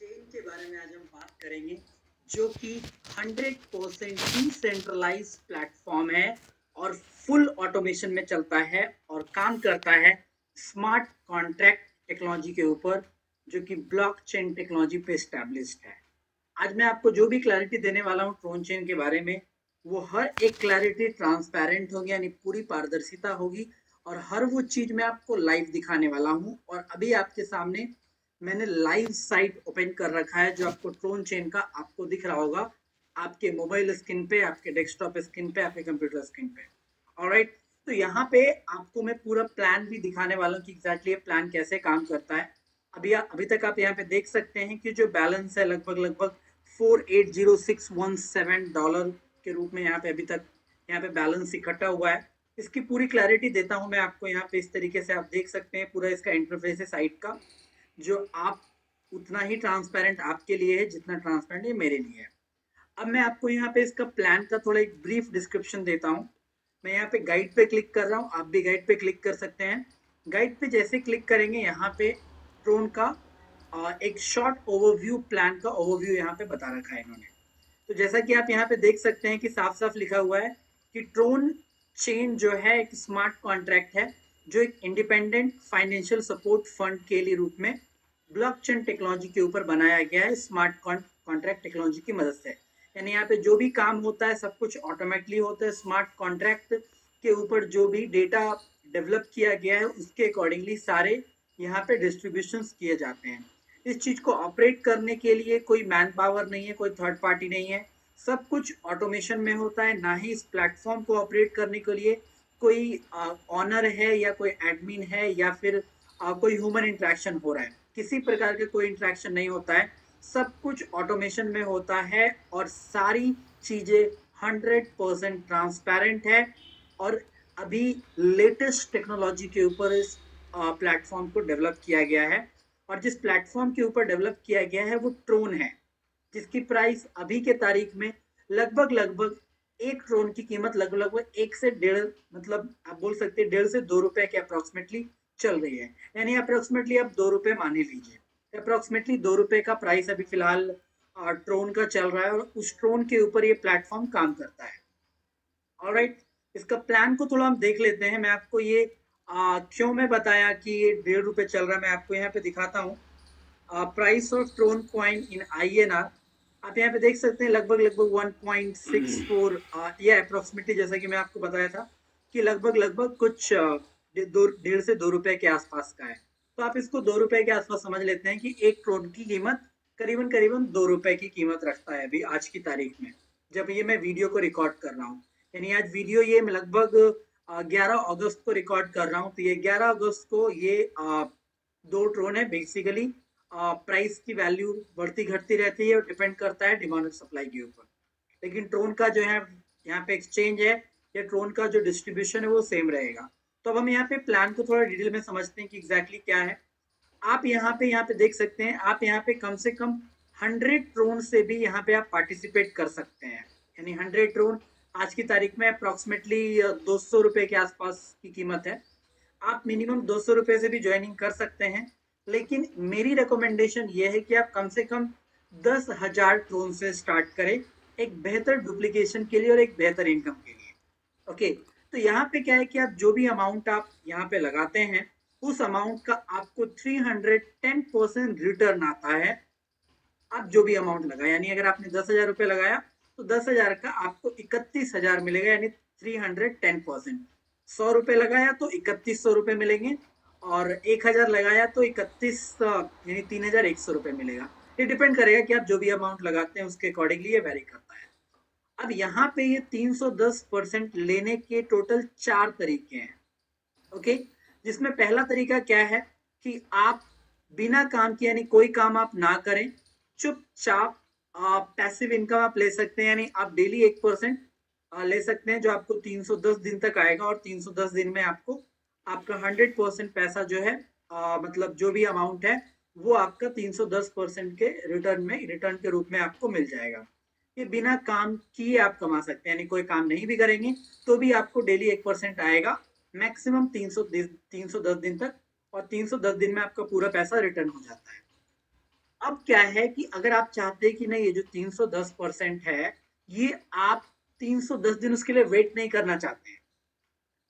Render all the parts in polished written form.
Chain के बारे में आज हम बात करेंगे, जो कि 100% डिसेंट्रलाइज प्लेटफॉर्म है और फुल ऑटोमेशन में चलता है और काम करता है स्मार्ट कॉन्ट्रैक्ट टेक्नोलॉजी के ऊपर, जो कि ब्लॉकचेन टेक्नोलॉजी पे एस्टैब्लिश्ड है। आज मैं आपको जो भी क्लैरिटी देने वाला हूँ ट्रोन चेन के बारे में, वो हर एक क्लैरिटी ट्रांसपेरेंट होगी, यानी पूरी पारदर्शिता होगी और हर वो चीज मैं आपको लाइव दिखाने वाला हूँ। और अभी आपके सामने मैंने लाइव साइट ओपन कर रखा है, जो आपको ट्रोन चेन का आपको दिख रहा होगा आपके मोबाइल स्क्रीन पे, आपके डेस्कटॉप स्क्रीन पे, आपके कंप्यूटर स्क्रीन पे। ऑलराइट, तो यहाँ पे आपको मैं पूरा प्लान भी दिखाने वाला हूँ कि एग्जैक्टली ये प्लान कैसे काम करता है। अभी तक आप यहाँ पे देख सकते हैं कि जो बैलेंस है लगभग लगभग $480617 के रूप में यहाँ पे अभी तक यहाँ पे बैलेंस इकट्ठा हुआ है। इसकी पूरी क्लैरिटी देता हूँ मैं आपको यहाँ पे। इस तरीके से आप देख सकते हैं पूरा इसका इंटरफेस है साइट का, जो आप उतना ही ट्रांसपेरेंट आपके लिए है जितना ट्रांसपेरेंट ये मेरे लिए है। अब मैं आपको यहाँ पे इसका प्लान का थोड़ा एक ब्रीफ डिस्क्रिप्शन देता हूँ। मैं यहाँ पे गाइड पे क्लिक कर रहा हूँ, आप भी गाइड पे क्लिक कर सकते हैं। गाइड पे जैसे क्लिक करेंगे, यहाँ पे ट्रोन का एक शॉर्ट ओवरव्यू, प्लान का ओवरव्यू यहाँ पे बता रखा है इन्होंने। तो जैसा कि आप यहाँ पे देख सकते हैं कि साफ साफ लिखा हुआ है कि ट्रोन चेन जो है एक स्मार्ट कॉन्ट्रैक्ट है, जो एक इंडिपेंडेंट फाइनेंशियल सपोर्ट फंड के लिए रूप में ब्लॉकचेन टेक्नोलॉजी के ऊपर बनाया गया है स्मार्ट कॉन्ट्रैक्ट टेक्नोलॉजी की मदद से। यानी यहाँ पे जो भी काम होता है सब कुछ ऑटोमेटिकली होता है। स्मार्ट कॉन्ट्रैक्ट के ऊपर जो भी डेटा डेवलप किया गया है उसके अकॉर्डिंगली सारे यहाँ पे डिस्ट्रीब्यूशंस किए जाते हैं। इस चीज को ऑपरेट करने के लिए कोई मैन पावर नहीं है, कोई थर्ड पार्टी नहीं है, सब कुछ ऑटोमेशन में होता है। ना ही इस प्लेटफॉर्म को ऑपरेट करने के लिए कोई ऑनर है या कोई एडमिन है या फिर कोई ह्यूमन इंटरेक्शन हो रहा है। किसी प्रकार के कोई इंटरेक्शन नहीं होता है, सब कुछ ऑटोमेशन में होता है और सारी चीजें 100% ट्रांसपेरेंट है। और अभी लेटेस्ट टेक्नोलॉजी के ऊपर इस प्लेटफॉर्म को डेवलप किया गया है। और जिस प्लेटफॉर्म के ऊपर डेवलप किया गया है वो ट्रोन है, जिसकी प्राइस अभी के तारीख में लगभग लगभग एक ट्रोन की कीमत लगभग लगभग 1 से 1.5, मतलब आप बोल सकते हैं 1.5 से 2 रुपए के अप्रोक्सीमेटली चल रही है। यानी अप्रोक्सीमेटली आप 2 रुपए मान ही लीजिए, अप्रोक्सीमेटली 2 रुपए का प्राइस अभी फिलहाल ट्रोन का चल रहा है और उस ट्रोन के ऊपर ये प्लेटफॉर्म काम करता है। ऑलराइट, इसका प्लान को थोड़ा हम देख लेते हैं। मैं आपको ये क्यों मैं बताया कि ये 1.5 रुपए चल रहा है, मैं आपको यहाँ पे दिखाता हूँ। Price of Tron coin in INR आप यहाँ पे देख सकते हैं लगभग लगभग 1.64, या अप्रोक्सीमेटली जैसा कि मैं आपको बताया था कि लगभग लगभग कुछ 1.5 से 2 रुपए के आसपास का है। तो आप इसको 2 रुपए के आसपास समझ लेते हैं कि एक ट्रोन की कीमत करीबन करीबन 2 रुपए की कीमत रखता है अभी आज की तारीख में, जब ये मैं वीडियो को रिकॉर्ड कर रहा हूँ। यानी आज वीडियो ये लगभग 11 अगस्त को रिकॉर्ड कर रहा हूँ, तो ये 11 अगस्त को ये 2 ट्रोन है। बेसिकली प्राइस की वैल्यू बढ़ती घटती रहती है और डिपेंड करता है डिमांड और सप्लाई के ऊपर। लेकिन ट्रोन का जो है यहाँ पे एक्सचेंज है या ट्रोन का जो डिस्ट्रीब्यूशन है वो सेम रहेगा। तो अब हम यहाँ पे प्लान को थोड़ा डिटेल में समझते हैं कि एग्जैक्टली क्या है। आप यहाँ पे देख सकते हैं, आप यहाँ पे कम से कम 100 ट्रोन से भी यहाँ पे आप पार्टिसिपेट कर सकते हैं। यानी 100 ट्रोन आज की तारीख में अप्रोक्सीमेटली 200 रुपए के आसपास की कीमत है। आप मिनिमम 200 रुपए से भी ज्वाइनिंग कर सकते हैं, लेकिन मेरी रिकमेंडेशन ये है कि आप कम से कम 10,000 ट्रोन से स्टार्ट करें, एक बेहतर डुप्लीकेशन के लिए और एक बेहतर इनकम के लिए। ओके, तो यहाँ पे क्या है कि आप जो भी अमाउंट आप यहाँ पे लगाते हैं उस अमाउंट का आपको 310% रिटर्न आता है। आप जो भी अमाउंट लगाए, यानी अगर आपने 10,000 रुपये लगाया तो 10,000 का आपको 31,000 मिलेगा, यानी 310%। 100 रुपये लगाया तो 3100 रुपये मिलेंगे और 1,000 लगाया तो 31 यानी 3,100 रुपये मिलेगा। ये डिपेंड करेगा कि आप जो भी अमाउंट लगाते हैं उसके अकॉर्डिंगली ये वेरी करता है। अब यहाँ पे ये 310% लेने के टोटल 4 तरीके हैं। ओके, जिसमें पहला तरीका क्या है कि आप बिना काम के, यानी कोई काम आप ना करें, चुपचाप पैसिव इनकम आप ले सकते हैं। यानी आप डेली 1% ले सकते हैं, जो आपको 310 दिन तक आएगा और 310 दिन में आपको आपका 100% पैसा जो है मतलब जो भी अमाउंट है वो आपका 310% के रिटर्न के रूप में आपको मिल जाएगा। ये बिना काम किए आप कमा सकते हैं, यानी कोई काम नहीं भी करेंगे तो भी आपको डेली 1% आएगा, मैक्सिमम 310 दिन तक, और 310 दिन में आपका पूरा पैसा रिटर्न हो जाता है। अब क्या है कि अगर आप चाहते हैं कि नहीं ये जो 310% है, ये आप 310 दिन उसके लिए वेट नहीं करना चाहते हैं,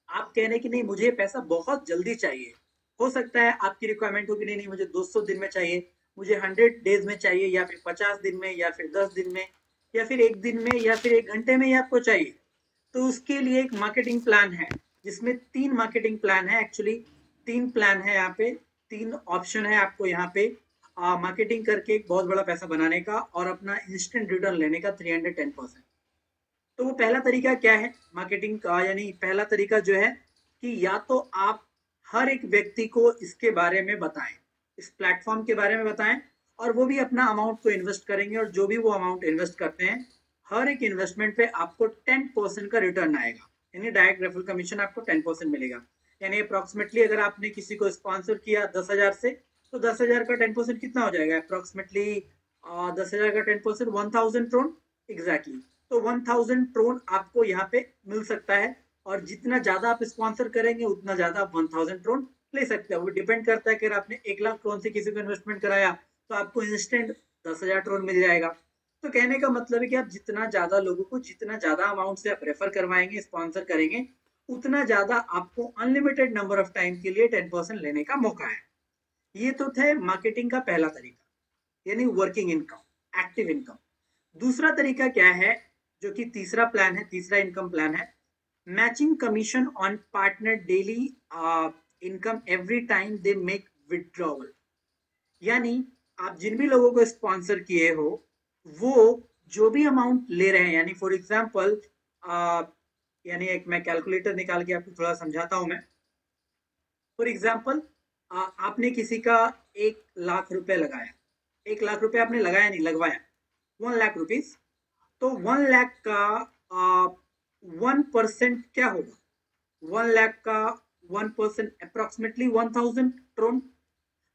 आप कह रहे हैं कि नहीं मुझे पैसा बहुत जल्दी चाहिए, हो सकता है आपकी रिक्वायरमेंट हो कि नहीं नहीं मुझे 200 दिन में चाहिए, मुझे 100 डेज में चाहिए, या फिर 50 दिन में, या फिर 10 दिन में, या फिर एक दिन में, या फिर एक घंटे में ही आपको चाहिए। तो उसके लिए एक मार्केटिंग प्लान है, जिसमें 3 मार्केटिंग प्लान है। एक्चुअली 3 प्लान है यहाँ पे, 3 ऑप्शन है आपको यहाँ पे मार्केटिंग करके एक बहुत बड़ा पैसा बनाने का और अपना इंस्टेंट रिटर्न लेने का 310%। तो वो पहला तरीका क्या है मार्केटिंग का, यानी पहला तरीका जो है कि या तो आप हर एक व्यक्ति को इसके बारे में बताएं, इस प्लेटफॉर्म के बारे में बताएं, और वो भी अपना अमाउंट को इन्वेस्ट करेंगे, और जो भी वो अमाउंट इन्वेस्ट करते हैं हर एक इन्वेस्टमेंट पे आपको 10% का रिटर्न आएगा, यानी डायरेक्ट रेफरल कमीशन आपको 10% मिलेगा। यानी अप्रोक्सीमेटली अगर आपने किसी को स्पॉन्सर किया 10,000 से, तो 10,000 का 10% कितना हो जाएगा, अप्रोक्सीमेटली 10,000 का 10% 1,000 ट्रोन एग्जैक्टली। तो 1,000 ट्रोन आपको यहाँ पे मिल सकता है, और जितना ज्यादा आप स्पॉन्सर करेंगे उतना ज्यादा आप 1,000 ट्रोन ले सकते हैं। वो डिपेंड करता है कि अगर आपने 1 लाख ट्रोन से किसी को इन्वेस्टमेंट कराया तो आपको इंस्टेंट 10,000 ट्रोन मिल जाएगा। तो कहने का मतलब है कि आप जितना ज्यादा लोगों को, जितना ज्यादा अमाउंट से आप रेफर करवाएंगे, स्पॉन्सर करेंगे, उतना ज्यादा आपको अनलिमिटेड नंबर ऑफ टाइम के लिए 10% लेने का मौका है। ये तो थे मार्केटिंग का पहला तरीका, यानी वर्किंग इनकम, एक्टिव इनकम। दूसरा तरीका क्या है, जो कि तीसरा प्लान है, तीसरा इनकम प्लान है, matching commission on partner daily income every time they make withdrawal. यानी आप जिन भी लोगों को स्पॉन्सर किए हो, वो जो भी अमाउंट ले रहे हैं, यानी फॉर एग्जांपल यानी एक मैं कैलकुलेटर निकाल के आपको थोड़ा समझाता हूं मैं। फॉर एग्जांपल आपने किसी का 1 लाख रुपए लगाया, 1 लाख रुपए आपने लगाया नहीं, लगवाया 1 लाख रुपीज, तो 1 लाख का 1% क्या होगा, 1 लाख का 1% अप्रोक्सीमेटली 1,000 ट्रोन।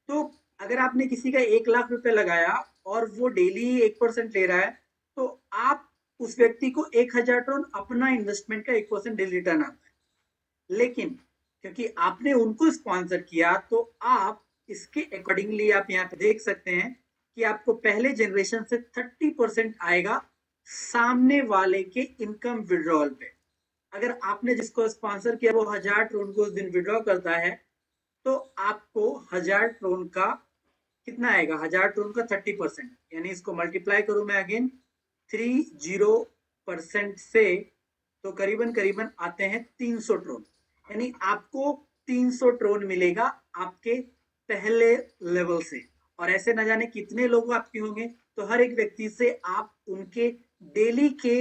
तो अगर आपने किसी का 1 लाख रुपए लगाया और वो डेली 1% ले रहा है, तो आप उस व्यक्ति को 1,000 ट्रोन अपना इन्वेस्टमेंट का 1% डेली रिटर्न आता है। लेकिन क्योंकि आपने उनको स्पॉन्सर किया, तो आप इसके अकॉर्डिंगली आप यहाँ पे देख सकते हैं कि आपको पहले जनरेशन से 30% आएगा सामने वाले के इनकम विड्रॉल पे। अगर आपने जिसको स्पॉन्सर किया वो 1,000 ट्रोन को उस दिन विड्रॉ करता है, तो आपको 1,000 ट्रोन का कितना आएगा, 1,000 ट्रोन का 30%, यानी इसको मल्टीप्लाई करूं मैं अगेन 30% से, तो करीबन करीबन आते हैं 300 ट्रोन। यानी आपको 300 ट्रोन मिलेगा आपके पहले लेवल से, और ऐसे न जाने कितने लोग आपके होंगे। तो हर एक व्यक्ति से आप उनके डेली के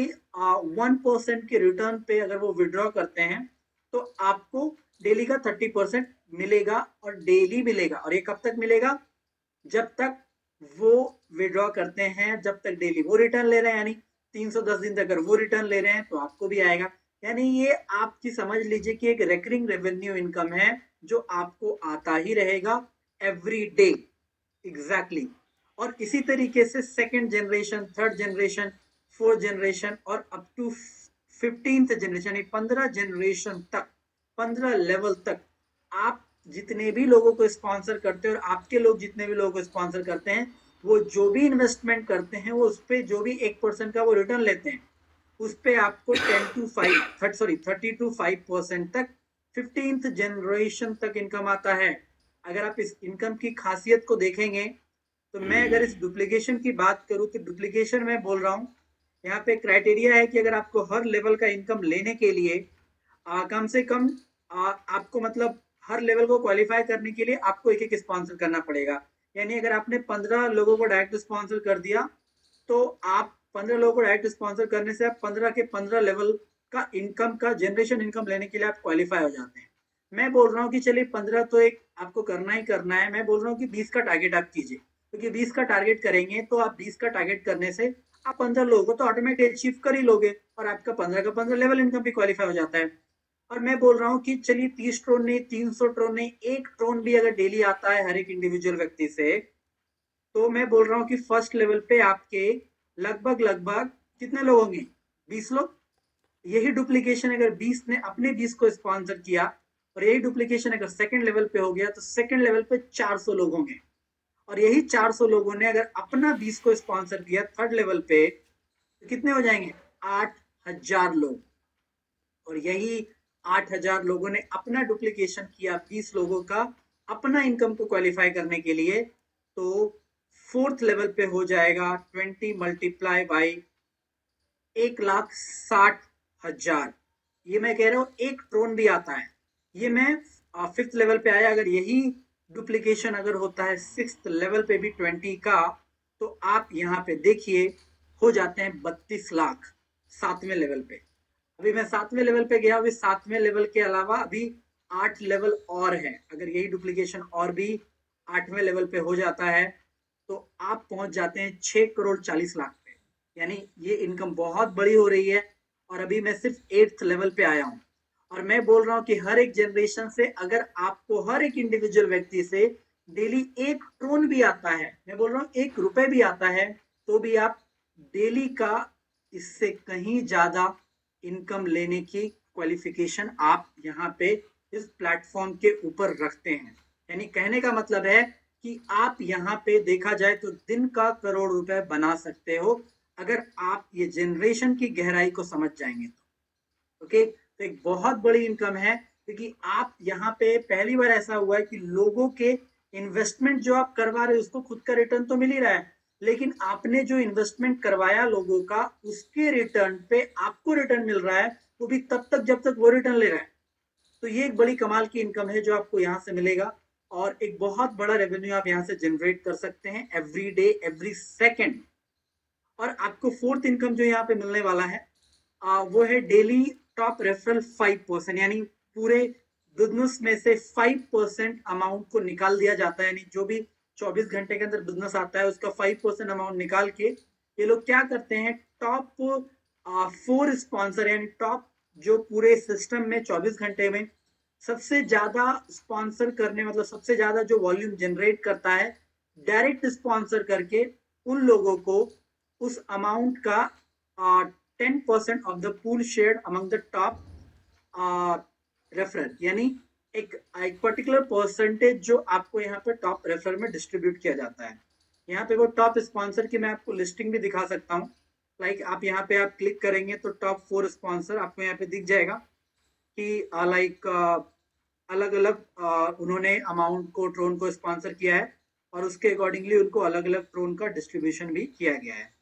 1% के रिटर्न पे अगर वो विड्रॉ करते हैं, तो आपको डेली का 30% मिलेगा, और डेली मिलेगा। और ये कब तक मिलेगा, जब तक वो विड्रॉ करते हैं, जब तक डेली वो रिटर्न ले रहे हैं, यानी 310 दिन तक अगर वो रिटर्न ले रहे हैं तो आपको भी आएगा। यानी ये आपकी समझ लीजिए कि एक रेकरिंग रेवेन्यू इनकम है, जो आपको आता ही रहेगा एवरी डे एग्जैक्टली। और इसी तरीके से second generation, third generation, fourth generation और up to 15th generation, 15 generation तक, 15 लेवल तक आप जितने भी लोगों को स्पॉन्सर करते हैं, और आपके लोग जितने भी लोगों को स्पॉन्सर करते हैं, वो जो भी इन्वेस्टमेंट करते हैं, वो उस पर जो भी 1% का वो रिटर्न लेते हैं, उस पे आपको 30 to 5% तक 15th जनरेशन तक इनकम आता है। अगर आप इस इनकम की खासियत को देखेंगे, तो मैं अगर इस डुप्लीकेशन की बात करूं, तो डुप्लीकेशन में बोल रहा हूं, यहाँ पे क्राइटेरिया है कि अगर आपको हर लेवल का इनकम लेने के लिए कम से कम आपको मतलब हर लेवल को क्वालिफाई करने के लिए आपको एक एक स्पॉन्सर करना पड़ेगा। यानी अगर आपने 15 लोगों को डायरेक्ट स्पॉन्सर कर दिया, तो आप 15 लोगों को डायरेक्ट स्पॉन्सर करने से आप 15 के 15 लेवल का इनकम का जनरेशन इनकम लेने के लिए आप क्वालिफाई हो जाते हैं। मैं बोल रहा हूँ कि चलिए 15 तो एक आपको करना ही करना है, मैं बोल रहा हूँ कि 20 का टारगेट आप कीजिए, क्योंकि 20 का टारगेट करेंगे तो आप 20 का टारगेट करने से आप 15 लोगों को तो ऑटोमेटिक अचीव कर ही लोगे, और आपका 15 का 15 लेवल इनकम भी क्वालिफाई हो जाता है। और मैं बोल रहा हूँ कि चलिए 30 ट्रोन नहीं, 300 ट्रोन नहीं, 1 ट्रोन भी अगर डेली आता है हर एक इंडिविजुअल व्यक्ति से, तो मैं बोल रहा हूँ कि फर्स्ट लेवल पे आपके लगभग लगभग कितने लोग होंगे, 20 लोग। यही डुप्लीकेशन अगर 20 ने अपने 20 को स्पॉन्सर किया, और यही डुप्लीकेशन अगर सेकंड लेवल पे हो गया, तो सेकंड लेवल पे 400 लोग होंगे। और यही 400 लोगों ने अगर अपना 20 को स्पॉन्सर किया थर्ड लेवल पे, तो कितने हो जाएंगे? 8,000 लोग। और यही 8,000 लोगों ने अपना डुप्लीकेशन किया 20 लोगों का अपना इनकम को क्वालिफाई करने के लिए, तो फोर्थ लेवल पे हो जाएगा 20 मल्टीप्लाई बाई 1,60,000। ये मैं कह रहा हूँ 1 ट्रोन भी आता है। ये मैं फिफ्थ लेवल पे आया, अगर यही डुप्लीकेशन अगर होता है सिक्स्थ लेवल पे भी 20 का, तो आप यहाँ पे देखिए हो जाते हैं 32 लाख सातवें लेवल पे। अभी मैं सातवें लेवल पे गया, अभी सातवें लेवल के अलावा अभी 8 लेवल और है। अगर यही डुप्लीकेशन और भी 8वें लेवल पे हो जाता है, तो आप पहुंच जाते हैं 6 करोड़ 40 लाख पे। यानी ये इनकम बहुत बड़ी हो रही है, और अभी मैं सिर्फ 8th लेवल पे आया हूं। और मैं बोल रहा हूं कि हर एक जनरेशन से अगर आपको हर एक इंडिविजुअल व्यक्ति से डेली 1 ट्रोन भी आता है, मैं बोल रहा हूं 1 रुपए भी आता है, तो भी आप डेली का इससे कहीं ज्यादा इनकम लेने की क्वालिफिकेशन आप यहाँ पे इस प्लेटफॉर्म के ऊपर रखते हैं। यानी कहने का मतलब है कि आप यहाँ पे देखा जाए तो दिन का करोड़ रुपए बना सकते हो, अगर आप ये जनरेशन की गहराई को समझ जाएंगे तो। ओके, तो एक बहुत बड़ी इनकम है, क्योंकि आप यहाँ पे पहली बार ऐसा हुआ है कि लोगों के इन्वेस्टमेंट जो आप करवा रहे हो उसको खुद का रिटर्न तो मिल ही रहा है, लेकिन आपने जो इन्वेस्टमेंट करवाया लोगों का उसके रिटर्न पे आपको रिटर्न मिल रहा है, वो भी तब तक जब तक वो रिटर्न ले रहा है। तो ये एक बड़ी कमाल की इनकम है जो आपको यहाँ से मिलेगा, और एक बहुत बड़ा रेवेन्यू आप यहाँ से जनरेट कर सकते हैं एवरी डे एवरी सेकेंड। और आपको फोर्थ इनकम जो यहाँ पे मिलने वाला है वो है डेली टॉप रेफरल 5%। यानी पूरे बिजनेस में से 5% अमाउंट को निकाल दिया जाता है। यानी जो भी 24 घंटे के अंदर बिजनेस आता है उसका 5% अमाउंट निकाल के ये लोग क्या करते हैं, टॉप 4 स्पॉन्सर, यानी टॉप जो पूरे सिस्टम में 24 घंटे में सबसे ज्यादा स्पॉन्सर करने, मतलब सबसे ज्यादा जो वॉल्यूम जनरेट करता है, डायरेक्ट स्पॉन्सर करके उन लोगों को उस अमाउंट का 10% of the pool share among the top referrer. यानी एक पर्टिकुलर परसेंटेज जो आपको यहाँ पे टॉप रेफरर में डिस्ट्रीब्यूट किया जाता है। यहाँ पे वो टॉप स्पॉन्सर की मैं आपको लिस्टिंग भी दिखा सकता हूँ। लाइक आप यहाँ पे आप क्लिक करेंगे तो टॉप 4 स्पॉन्सर आपको यहाँ पे दिख जाएगा कि लाइक अलग अलग उन्होंने अमाउंट को ट्रोन को स्पॉन्सर किया है, और उसके अकॉर्डिंगली उनको अलग अलग ट्रोन का डिस्ट्रीब्यूशन भी किया गया है।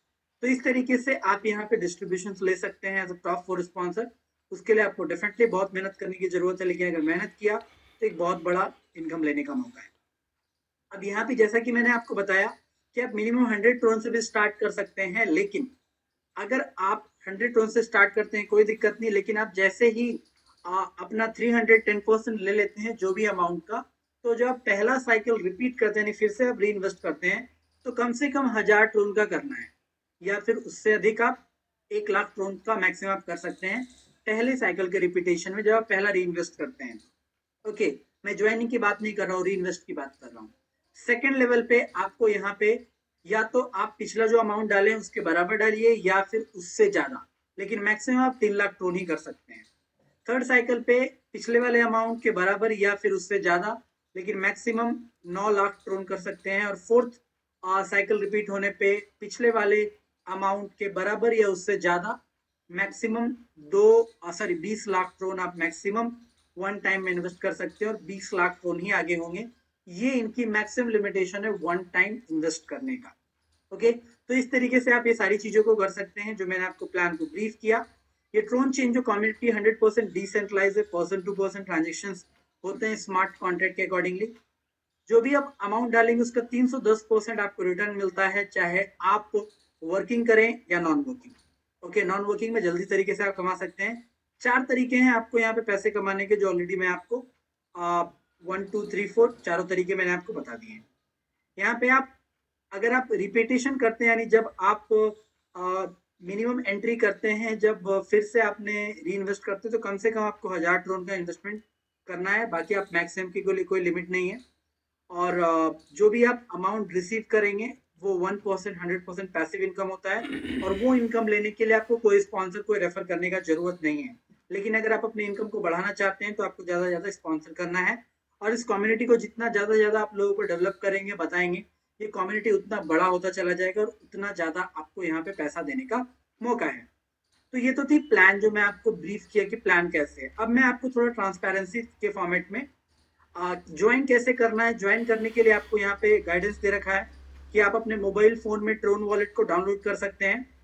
तो इस तरीके से आप यहाँ पे डिस्ट्रीब्यूशन ले सकते हैं एज अ टॉप 4 स्पॉन्सर। उसके लिए आपको डेफिनेटली बहुत मेहनत करने की जरूरत है, लेकिन अगर मेहनत किया तो एक बहुत बड़ा इनकम लेने का मौका है। अब यहाँ पे जैसा कि मैंने आपको बताया कि आप मिनिमम 100 ट्रोन से भी स्टार्ट कर सकते हैं, लेकिन अगर आप 100 ट्रोन से स्टार्ट करते हैं कोई दिक्कत नहीं, लेकिन आप जैसे ही अपना 310% ले लेते हैं जो भी अमाउंट का, तो जब आप पहला साइकिल रिपीट करते हैं, फिर से आप री इन्वेस्ट करते हैं, तो कम से कम 1000 ट्रोन का करना है, या फिर उससे अधिक आप 1 लाख ट्रोन का मैक्सिमम आप कर सकते हैं पहले साइकिल के रिपीटेशन में, जब आप पहला री इन्वेस्ट करते हैं। ओके, मैं ज्वाइनिंग की बात नहीं कर रहा हूँ, री इन्वेस्ट की बात कर रहा हूँ। सेकेंड लेवल पे आपको यहाँ पे या तो आप पिछला जो अमाउंट डालें उसके बराबर डालिए, या फिर उससे ज्यादा, लेकिन मैक्सिमम आप 3 लाख ट्रोन ही कर सकते हैं। थर्ड साइकिल पे पिछले वाले अमाउंट के बराबर या फिर उससे ज्यादा, लेकिन मैक्सिमम 9 लाख ट्रोन कर सकते हैं। और फोर्थ साइकिल रिपीट होने पे पिछले वाले अमाउंट के बराबर या उससे ज्यादा, मैक्सिमम 20 लाख ट्रोन आप मैक्सिमम वन टाइम में इन्वेस्ट कर सकते हैं, और 20 लाख ट्रोन ही आगे होंगे। ये इनकी मैक्सिमम लिमिटेशन है वन टाइम इन्वेस्ट करने का। ओके, तो इस तरीके से आप ये सारी चीजों को कर सकते हैं जो मैंने आपको प्लान को ब्रीफ किया। ये ट्रोन चेन जो कम्युनिटी 100% डिसेंट्रलाइज है, पर्सन टू पर्सन ट्रांजेक्शन होते हैं स्मार्ट कॉन्ट्रैक्ट के अकॉर्डिंगली। जो भी आप अमाउंट डालेंगे उसका 310% आपको रिटर्न मिलता है, चाहे आप वर्किंग करें या non working. Okay, non working में जल्दी तरीके से आप कमा सकते हैं। 4 तरीके हैं आपको यहाँ पे पैसे कमाने के, जो ऑलरेडी मैं आपको 1 2 3 4 चारों तरीके मैंने आपको बता दिए हैं। यहाँ पे आप अगर आप रिपीटेशन करते हैं, यानी जब आप मिनिमम एंट्री करते हैं, जब फिर से आपने री इन्वेस्ट करते हैं, तो कम से कम आपको 1000 ट्रोन का इन्वेस्टमेंट करना है। बाकी आप मैक्सिमम की कोई लिमिट नहीं है। और जो भी आप अमाउंट रिसीव करेंगे वो 1% 100% पैसिव इनकम होता है, और वो इनकम लेने के लिए आपको कोई स्पॉन्सर कोई रेफर करने का जरूरत नहीं है। लेकिन अगर आप अपनी इनकम को बढ़ाना चाहते हैं तो आपको ज्यादा ज्यादा स्पॉन्सर करना है, और इस कम्युनिटी को जितना ज्यादा आप लोगों को डेवलप करेंगे, बताएंगे, ये कम्युनिटी उतना बड़ा होता चला जाएगा और उतना ज्यादा आपको यहाँ पे पैसा देने का मौका है। तो ये तो थी प्लान, जो मैं आपको ब्रीफ किया कि प्लान कैसे है। अब मैं आपको थोड़ा ट्रांसपेरेंसी के फॉर्मेट में ज्वाइन कैसे करना है। ज्वाइन करने के लिए आपको यहाँ पे गाइडेंस दे रखा है कि आप अपने मोबाइल फोन में ट्रोन वॉलेट को डाउनलोड कर सकते हैं,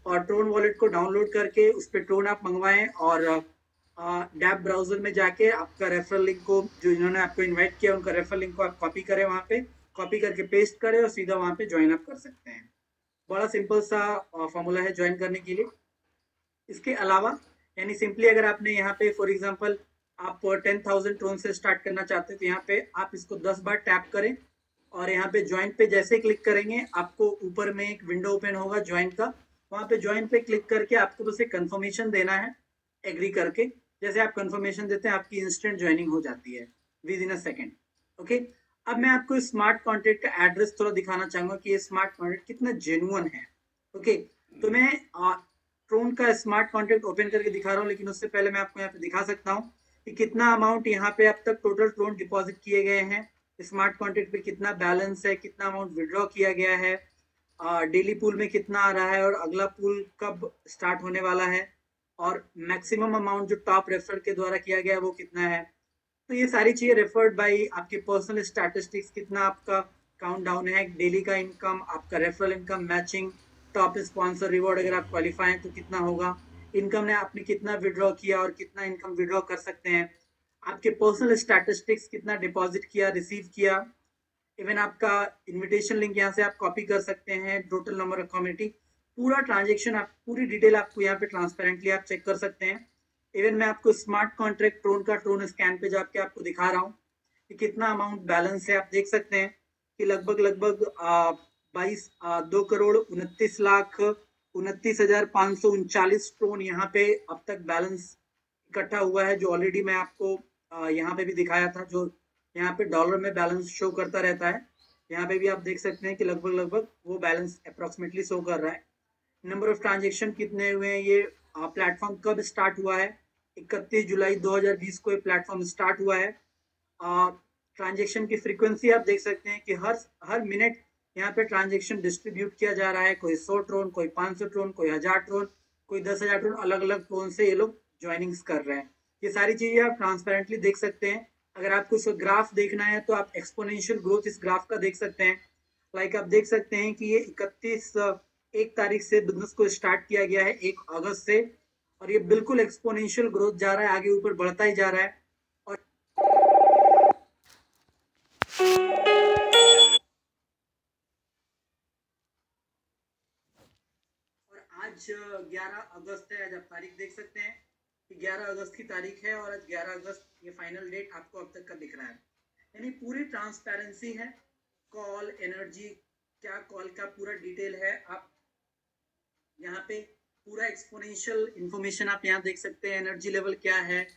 और ट्रोन वॉलेट को डाउनलोड करके उस पर ट्रोन आप मंगवाएं, और डैप ब्राउजर में जाके आपका रेफरल लिंक को, जो इन्होंने आपको इनवाइट किया उनका रेफरल लिंक को आप कॉपी करें, वहां पे कॉपी करके पेस्ट करें और सीधा वहां पे ज्वाइन अप कर सकते हैं। बड़ा सिंपल सा फॉर्मूला है ज्वाइन करने के लिए। इसके अलावा यानी सिंपली अगर आपने यहाँ पे फॉर एग्जांपल आप 10,000 ट्रोन से स्टार्ट करना चाहते हैं, तो यहाँ पे आप इसको 10 बार टैप करें और यहाँ पे ज्वाइन पे जैसे क्लिक करेंगे आपको ऊपर में एक विंडो ओपन होगा ज्वाइन का। वहां पे ज्वाइन पे क्लिक करके आपको बस एक कंफर्मेशन देना है एग्री करके। जैसे आप कंफर्मेशन देते हैं आपकी इंस्टेंट ज्वाइनिंग हो जाती है with in a second. Okay, अब मैं आपको स्मार्ट कॉन्ट्रैक्ट का एड्रेस थोड़ा दिखाना चाहूंगा कि ये स्मार्ट कॉन्ट्रैक्ट कितना जेन्युइन है। ओके, तो मैं ट्रोन का स्मार्ट कॉन्ट्रैक्ट ओपन करके दिखा रहा हूँ, लेकिन उससे पहले मैं आपको यहाँ पे दिखा सकता हूँ कि कितना अमाउंट यहाँ पे अब तक टोटल ट्रोन डिपॉजिट किए गए हैं, स्मार्ट कॉन्ट्रैक्ट पे कितना बैलेंस है, कितना अमाउंट विड्रॉ किया गया है, डेली पूल में कितना आ रहा है और अगला पूल कब स्टार्ट होने वाला है, और मैक्सिमम अमाउंट जो टॉप रेफर के द्वारा किया गया है वो कितना है। तो ये सारी चीजें रेफर्ड बाई आपके पर्सनल स्टैटिस्टिक्स, कितना आपका काउंट डाउन है, डेली का इनकम, आपका referral income, matching, top sponsor reward अगर आप क्वालिफाई हैं तो कितना होगा, इनकम ने आपने कितना विड्रॉ किया और कितना इनकम विड्रॉ कर सकते हैं, आपके पर्सनल स्टैटिस्टिक्स कितना डिपॉजिट किया, रिसीव किया, इवन आपका इनविटेशन लिंक यहाँ से आप कॉपी कर सकते हैं, टोटल नंबर ऑफ कम्युनिटी, पूरा ट्रांजेक्शन आप पूरी डिटेल आपको यहाँ पे ट्रांसपेरेंटली आप चेक कर सकते हैं। इवन मैं आपको स्मार्ट कॉन्ट्रैक्ट ट्रोन का ट्रोन स्कैन पे जाके आपको दिखा रहा हूँ कि कितना अमाउंट बैलेंस है। आप देख सकते हैं कि लगभग लगभग 2,29,29,539 ट्रोन यहाँ पे अब तक बैलेंस इकट्ठा हुआ है, जो ऑलरेडी मैं आपको यहाँ पे भी दिखाया था, जो यहाँ पे डॉलर में बैलेंस शो करता रहता है। यहाँ पे भी आप देख सकते हैं कि लगभग लगभग वो बैलेंस अप्रोक्सीमेटली शो कर रहा है। नंबर ऑफ ट्रांजेक्शन कितने हुए हैं, ये प्लेटफॉर्म कब स्टार्ट हुआ है, 31 जुलाई 2020 को ये प्लेटफॉर्म स्टार्ट हुआ है। ट्रांजेक्शन की फ्रीक्वेंसी आप देख सकते हैं कि हर मिनट यहाँ पे ट्रांजेक्शन डिस्ट्रीब्यूट किया जा रहा है, कोई 100 ट्रोन, कोई 500 ट्रोन, कोई 1000 ट्रोन, कोई 10,000 ट्रोन, अलग अलग ट्रोन से ये लोग ज्वाइनिंग्स कर रहे हैं। ये सारी चीजें आप ट्रांसपेरेंटली देख सकते हैं। अगर आपको इसका ग्राफ देखना है तो आप एक्सपोनेंशियल ग्रोथ इस ग्राफ का देख सकते हैं। लाइक आप देख सकते हैं कि ये 1 तारीख से बिजनेस को स्टार्ट किया गया है, 1 अगस्त से, और ये बिल्कुल एक्सपोनेंशियल ग्रोथ जा रहा है, आगे ऊपर बढ़ता ही जा रहा है। और आज 11 अगस्त है, आज आप तारीख देख सकते हैं कि 11 अगस्त की तारीख है, और आज 11 अगस्त ये फाइनल डेट आपको अब तक का दिख रहा है। यानी पूरी ट्रांसपेरेंसी है, कॉल एनर्जी, क्या कॉल का पूरा डिटेल है। आप यहाँ पे पूरा एक्सपोनेंशियल इंफॉर्मेशन आप यहाँ देख सकते हैं, एनर्जी लेवल क्या है,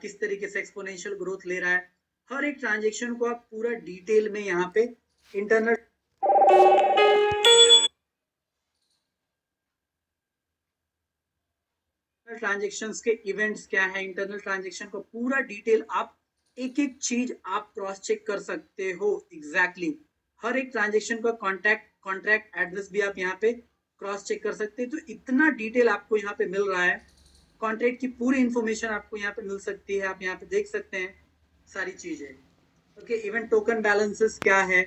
किस तरीके से एक्सपोनेंशियल ग्रोथ ले रहा है, हर एक ट्रांजेक्शन को आप पूरा डिटेल में यहाँ पे इंटरनल ट्रांजेक्शन्स के इवेंट्स क्या है, इंटरनल ट्रांजेक्शन को पूरा डिटेल आप एक एक चीज आप क्रॉस चेक कर सकते हो एग्जैक्टली। हर एक ट्रांजेक्शन का कॉन्ट्रैक्ट एड्रेस भी आप यहाँ पे क्रॉस चेक कर सकते हैं। तो इतना डिटेल आपको यहाँ पे मिल रहा है, कॉन्ट्रैक्ट की पूरी इंफॉर्मेशन आपको यहाँ पे मिल सकती है, आप यहाँ पे देख सकते हैं सारी चीजें। ओके, इवन टोकन बैलेंसेस क्या है,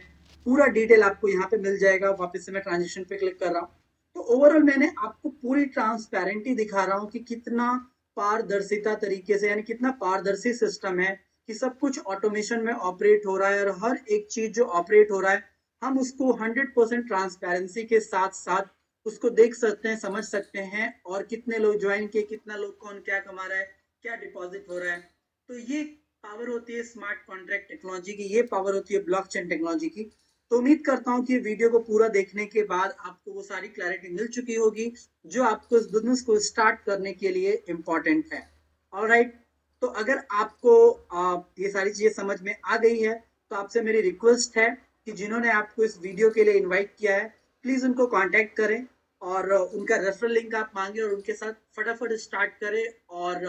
पूरा डिटेल आपको यहाँ पे मिल जाएगा। वापस से मैं ट्रांजेक्शन पे क्लिक कर रहा हूँ, तो ओवरऑल मैंने आपको पूरी ट्रांसपेरेंटी दिखा रहा हूँ कि कितना पारदर्शिता तरीके से, यानी कितना पारदर्शी सिस्टम है, कि सब कुछ ऑटोमेशन में ऑपरेट हो रहा है, और हर एक चीज जो ऑपरेट हो रहा है हम उसको 100% ट्रांसपेरेंसी के साथ साथ उसको देख सकते हैं, समझ सकते हैं, और कितने लोग ज्वाइन किए, कितना लोग कौन क्या कमा रहा है, क्या डिपॉजिट हो रहा है। तो ये पावर होती है स्मार्ट कॉन्ट्रैक्ट टेक्नोलॉजी की, ये पावर होती है ब्लॉकचेन टेक्नोलॉजी की। तो उम्मीद करता हूँ कि वीडियो को पूरा देखने के बाद आपको वो सारी क्लैरिटी मिल चुकी होगी जो आपको इस बिजनेस को स्टार्ट करने के लिए इम्पोर्टेंट है। ऑलराइट, तो अगर आपको ये सारी चीजें समझ में आ गई है तो आपसे मेरी रिक्वेस्ट है कि जिन्होंने आपको इस वीडियो के लिए इन्वाइट किया है प्लीज उनको कॉन्टेक्ट करें, और उनका रेफरल लिंक आप मांगे और उनके साथ फटाफट स्टार्ट करें, और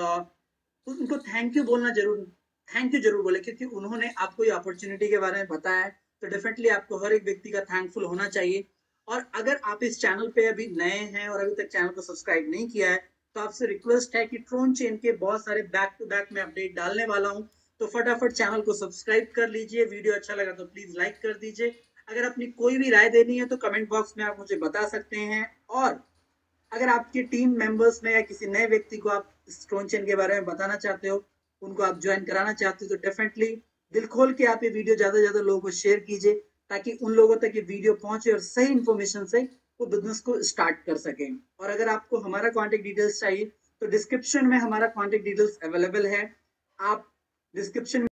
उनको थैंक यू जरूर बोले, क्योंकि उन्होंने आपको ये अपॉर्चुनिटी के बारे में बताया है, तो डेफिनेटली आपको हर एक व्यक्ति का थैंकफुल होना चाहिए। और अगर आप इस चैनल पे अभी नए हैं और अभी तक चैनल को सब्सक्राइब नहीं किया है, तो आपसे रिक्वेस्ट है कि ट्रोन चेन के बहुत सारे बैक टू बैक में अपडेट डालने वाला हूँ, तो फटाफट चैनल को सब्सक्राइब कर लीजिए। वीडियो अच्छा लगा तो प्लीज लाइक कर दीजिए। अगर अपनी कोई भी राय देनी है तो कमेंट बॉक्स में आप मुझे बता सकते हैं। और अगर आपके टीम मेंबर्स में या किसी नए व्यक्ति को आप स्टोन चेन के बारे में बताना चाहते हो, उनको आप ज्वाइन कराना चाहते हो, तो डेफिनेटली दिल खोल के आप ये वीडियो ज्यादा से ज्यादा लोगों को शेयर कीजिए, ताकि उन लोगों तक ये वीडियो पहुंचे और सही इन्फॉर्मेशन से वो बिजनेस को स्टार्ट कर सकें। और अगर आपको हमारा कॉन्टेक्ट डिटेल्स चाहिए तो डिस्क्रिप्शन में हमारा कॉन्टेक्ट डिटेल्स अवेलेबल है। आप डिस्क्रिप्शन